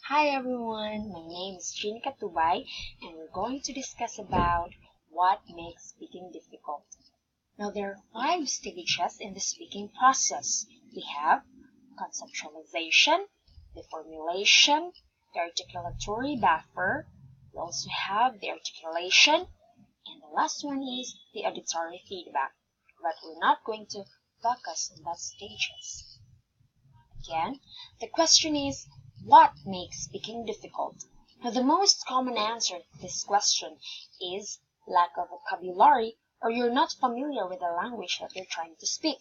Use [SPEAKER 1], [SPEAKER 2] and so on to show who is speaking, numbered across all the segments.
[SPEAKER 1] Hi everyone, my name is Chinika Tubay and we're going to discuss about what makes speaking difficult. Now there are 5 stages in the speaking process. We have conceptualization, the formulation, the articulatory buffer, we also have the articulation, and the last one is the auditory feedback. But we're not going to focus on that stages. Again, the question is, what makes speaking difficult? Now, the most common answer to this question is lack of vocabulary, or you're not familiar with the language that you're trying to speak.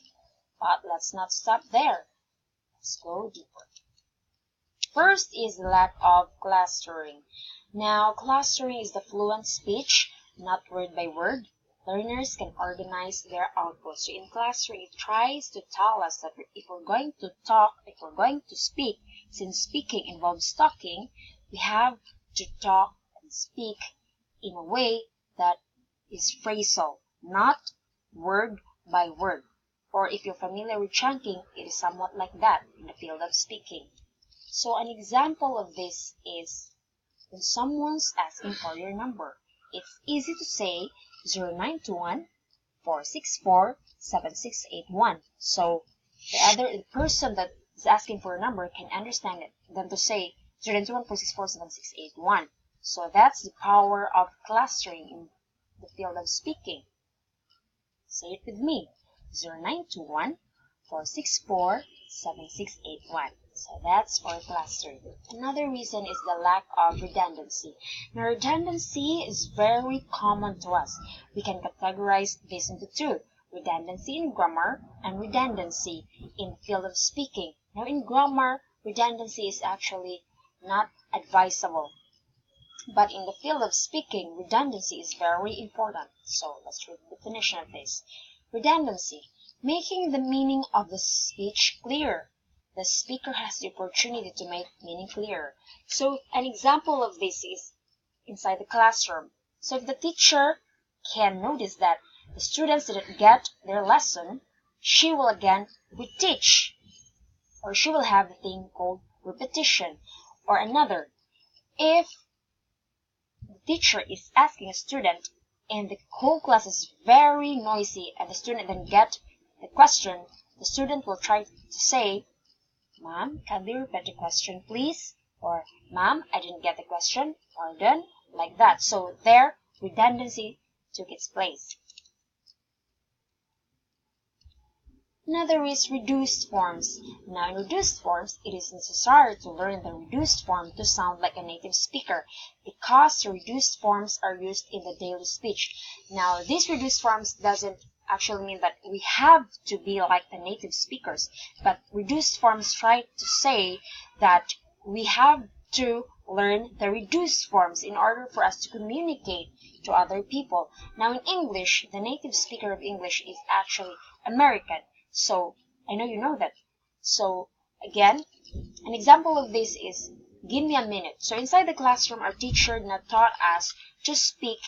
[SPEAKER 1] But let's not stop there. Let's go deeper. First is the lack of clustering. Now, clustering is the fluent speech, not word by word. Learners can organize their output. So in clustering, it tries to tell us that if we're going to talk, if we're going to speak, since speaking involves talking, we have to talk and speak in a way that is phrasal, not word by word. Or if you're familiar with chunking, it is somewhat like that in the field of speaking. So an example of this is when someone's asking for your number. It's easy to say 0921 464 7681. So the person that is asking for a number can understand it than to say 0921 464 7681. So that's the power of clustering in the field of speaking. Say it with me. 0921 464 7681. So that's for clustering. Another reason is the lack of redundancy. Now, redundancy is very common to us. We can categorize this into two: redundancy in grammar and redundancy in the field of speaking. Now, in grammar, redundancy is actually not advisable. But in the field of speaking, redundancy is very important. So let's read the definition of this. Redundancy: making the meaning of the speech clear. The speaker has the opportunity to make meaning clear. So an example of this is inside the classroom. So if the teacher can notice that the students didn't get their lesson, she will again reteach, or she will have the thing called repetition. Or another, if the teacher is asking a student and the whole class is very noisy and the student didn't get the question, the student will try to say, "Ma'am, can you repeat the question, please?" Or, "Ma'am, I didn't get the question." Pardon, like that. So there, redundancy took its place. Another is reduced forms. Now, in reduced forms, it is necessary to learn the reduced form to sound like a native speaker because the reduced forms are used in the daily speech. Now, these reduced forms doesn't actually mean that we have to be like the native speakers, but reduced forms try to say that we have to learn the reduced forms in order for us to communicate to other people. Now in English, the native speaker of English is actually American. So I know you know that. So again, an example of this is give me a minute. So inside the classroom, our teacher not taught us to speak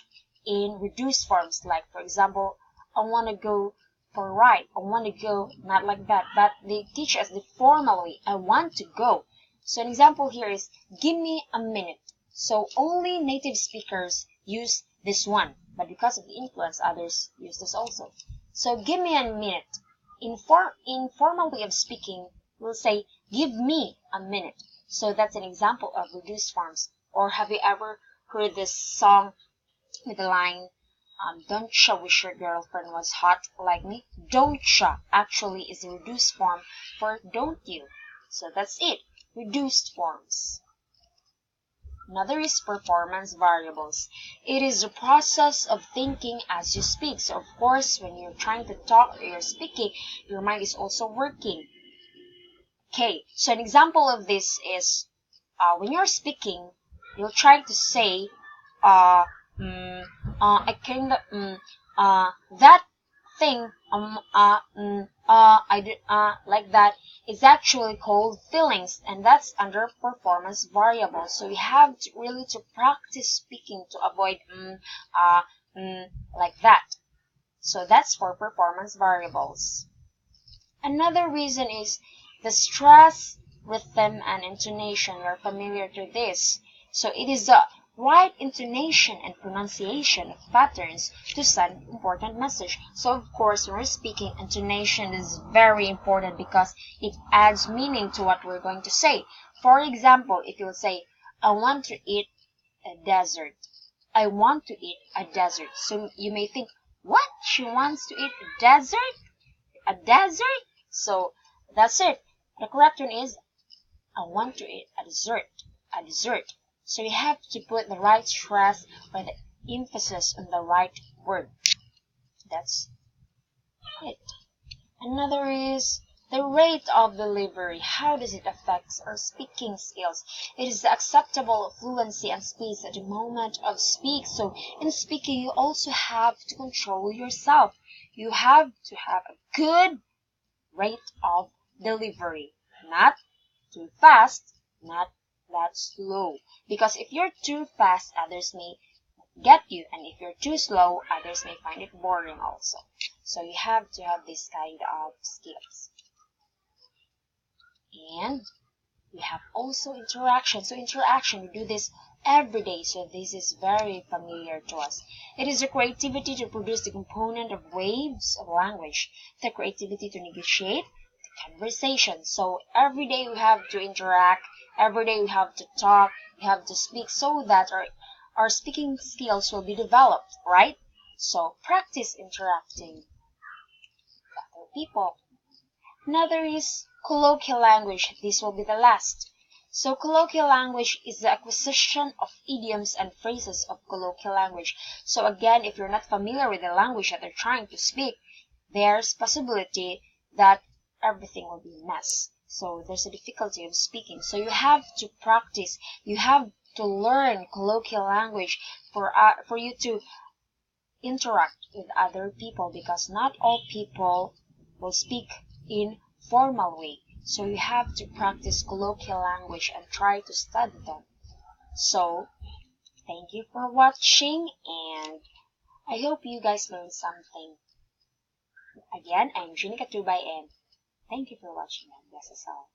[SPEAKER 1] in reduced forms, like for example, I want to go for a ride. I want to go, not like that, but they teach us the formal way. I want to go. So an example here is give me a minute. So only native speakers use this one, but because of the influence, others use this also. So give me a minute. In formal way of speaking, we'll say give me a minute. So that's an example of reduced forms. Or have you ever heard this song with the line, "Don't you wish your girlfriend was hot like me"? Don't you actually is a reduced form for don't you. So that's it, reduced forms. Another is performance variables. It is the process of thinking as you speak. So of course, when you're trying to talk or you're speaking, your mind is also working. Okay, so an example of this is when you're speaking, you'll try to say, I kind of, that thing, I did, like that is actually called feelings, and that's under performance variables. So you have to really to practice speaking to avoid, like that. So that's for performance variables. Another reason is the stress rhythm and intonation. We're familiar to this. So it is the right intonation and pronunciation of patterns to send important message. So of course, when we're speaking, intonation is very important because it adds meaning to what we're going to say. For example, if you'll say, I want to eat a dessert. I want to eat a dessert. So you may think, what? She wants to eat a dessert? A dessert? So that's it. The correct one is, I want to eat a dessert. A dessert. So you have to put the right stress or the emphasis on the right word. That's it. Another is the rate of delivery. How does it affect our speaking skills? It is the acceptable fluency and space at the moment of speak. So in speaking, you also have to control yourself. You have to have a good rate of delivery. Not too fast, not that slow. Because if you're too fast, others may get you, and if you're too slow, others may find it boring also. So you have to have this kind of skills. And we have also interaction. So interaction, we do this every day, so this is very familiar to us. It is the creativity to produce the component of waves of language, the creativity to negotiate the conversation. So every day we have to interact, every day we have to talk, we have to speak so that our speaking skills will be developed, right? So practice interacting with other people. Another is colloquial language. This will be the last. So colloquial language is the acquisition of idioms and phrases of colloquial language. So again, if you're not familiar with the language that they're trying to speak, there's possibility that everything will be a mess. So there's a difficulty of speaking. So you have to practice. You have to learn colloquial language for you to interact with other people, because not all people will speak in formal way. So you have to practice colloquial language and try to study them. So thank you for watching, and I hope you guys learned something. Again, I'm Jeannie Katubay, and thank you for watching, and bless us all.